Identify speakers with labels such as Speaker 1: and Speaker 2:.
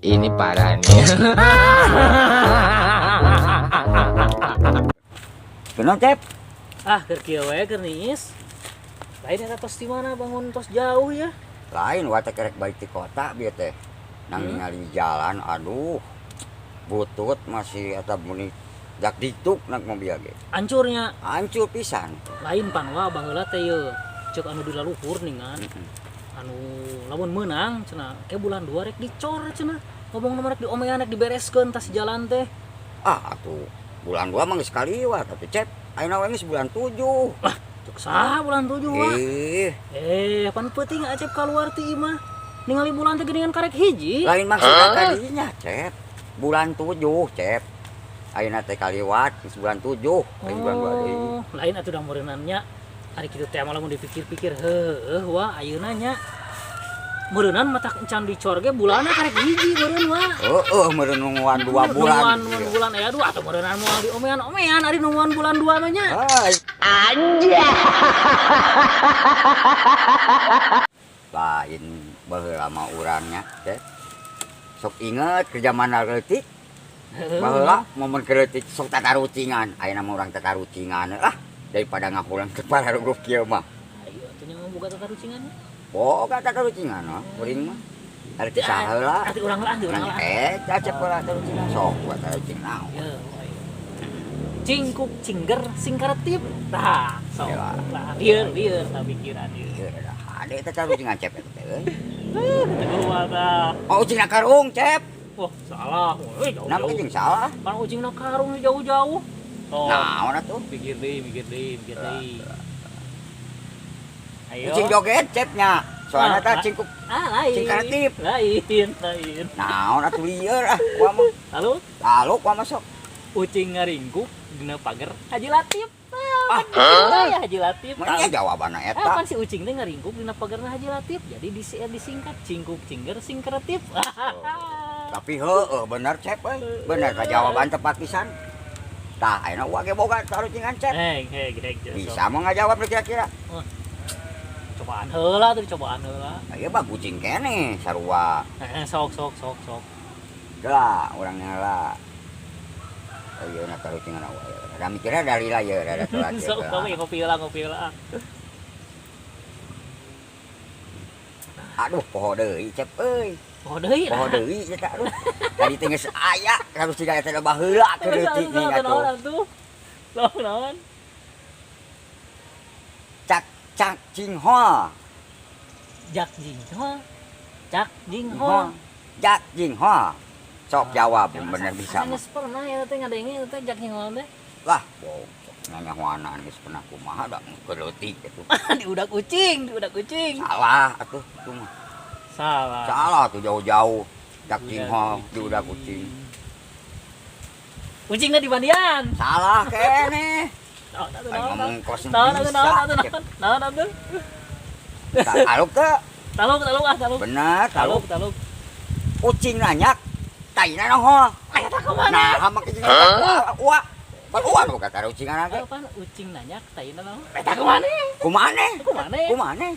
Speaker 1: ini parah nih.
Speaker 2: Kenapa, Cep?
Speaker 3: Ah, keur we keur niis. Lain eta tos di mana bangun tos jauh ya.
Speaker 2: Lain watak kerek balik di kota bieu teh. Nang ningali jalan, aduh. Butut masih eta muni jak dituk nak mobil ge.
Speaker 3: Hancurnya.
Speaker 2: Hancur pisan.
Speaker 3: Lain panwa baheula teh yeuh. Ceuk anu di laluhur ningan. Anu lamun meunang cenah ke bulan 2 rek dicor cenah. Ngomong nomor rek diomean rek dibereskeun tas jalan teh.
Speaker 2: Ah, atuh bulan 2 mah geus kaliwat atuh, Cep. Ayeuna we geus bulan 7.
Speaker 3: Lah, cuk saha bulan 7 wah. Pan peuting acep kaluar ti imah. Ningali bulan teh geuningan karek hiji.
Speaker 2: Lain maksudna tadinya, Cep. Bulan 7, Cep. Ayeuna teh kaliwat geus bulan 7, lain bulan 2 deui.
Speaker 3: Lain atuh da meureunana nya. Ari kitu teh mah lamun dipikir-pikir heueuh wah ayeuna nya. Meureunana mata encan dicor ge bulanna karek hiji meureun wah.
Speaker 2: Heeh, meureun nungguan 2 bulan.
Speaker 3: Nungguan bulan aya 2 atau meureunana moal diomean-omean ari nungguan bulan 2 mah nya.
Speaker 2: Anjay. Lain baheula mah urangnya, Cep. Sok inget ke zaman leutik. Baheula momen keleutik sok tatarucingan. Ayeuna mah urang tatarucingan lah daripada ngakulang ke pararugup kieu mah.
Speaker 3: Ayo atuh nya boga tatarucingan.
Speaker 2: Boga tatarucingan mah, kuring mah. Arti saha heula?
Speaker 3: Arti urang lah, lah.
Speaker 2: Cacep heula tatarucingan sok buat tatarucingan.
Speaker 3: Cingkuk cingger singkaretip. Tah, sok lah. Lieur pikiran ieu.
Speaker 2: Ade eta tatarucingan Cep eta teh euy.
Speaker 3: Teu mata.
Speaker 2: Oh, ucingna karung, Cep.
Speaker 3: Wah, salah.
Speaker 2: Nama ucing salah.
Speaker 3: Kan ucingna karung jauh-jauh. Oh.
Speaker 2: Naon atuh?
Speaker 3: Mikir deui. Ayo.
Speaker 2: Ucing joget Cepnya. Soalnya teh cingkuk
Speaker 3: lain.
Speaker 2: cingkaretip.
Speaker 3: Lain.
Speaker 2: Naon atuh lieur ah, gua mah. Lalu gua masuk.
Speaker 3: Ucing ngaringkuk dina pager Haji Latif. Ya Haji Latif.
Speaker 2: Mana jawabanna eta?
Speaker 3: Kan si ucing teh ngaringkuk dina pagerna Haji Latif. Jadi disingkat cingkuk cingger singkaretip.
Speaker 2: Tapi heueuh bener Cep euy. Bener ka jawaban tepat pisan. Tah ayeuna gua ge boga tarucingan Cep.
Speaker 3: Gede.
Speaker 2: Bisa mah ngajawab kira-kira.
Speaker 3: Cobaan heula tuh cobaan heula.
Speaker 2: Ieu mah kucing keneh sarua.
Speaker 3: Sok.
Speaker 2: Dah urangnya lah. Oh iya na tarucingan awa. Da mikirna dari lah ye rada telat.
Speaker 3: Sok kopi lah.
Speaker 2: Aduh poho deui Cep euy.
Speaker 3: Poho deui
Speaker 2: eta aduh. Tadi teh geus aya harus siga eta baheula ke leutik ning atuh.
Speaker 3: Naon?
Speaker 2: Cak Jing Hoa.
Speaker 3: Jak Jing Hoa.
Speaker 2: Sok jawab bener bisa mah.
Speaker 3: Geus pernah ya teh ngadenge teh Jak Jing Hoa teh.
Speaker 2: Lah, wow. Nanya Hoana geus pernah kumaha da ke leutik atuh.
Speaker 3: Diudak kucing.
Speaker 2: Salah atuh itu mah. Salah tuh jauh-jauh. Jak Jing Hoa diudak kucing.
Speaker 3: Kucingna di mandian.
Speaker 2: Salah keneh. Ngomong kos bisa.
Speaker 3: Naon.
Speaker 2: Taluk teh.
Speaker 3: Taluk.
Speaker 2: Bener, taluk. Ucing nanyak, taina naho.
Speaker 3: Eta kumaha?
Speaker 2: Nah, mah kucing uwa. Pan uwa nu kata ucingan ge.
Speaker 3: Pan ucing nanyak, taina naho? Eta kumaha?
Speaker 2: Kumane? Kumane?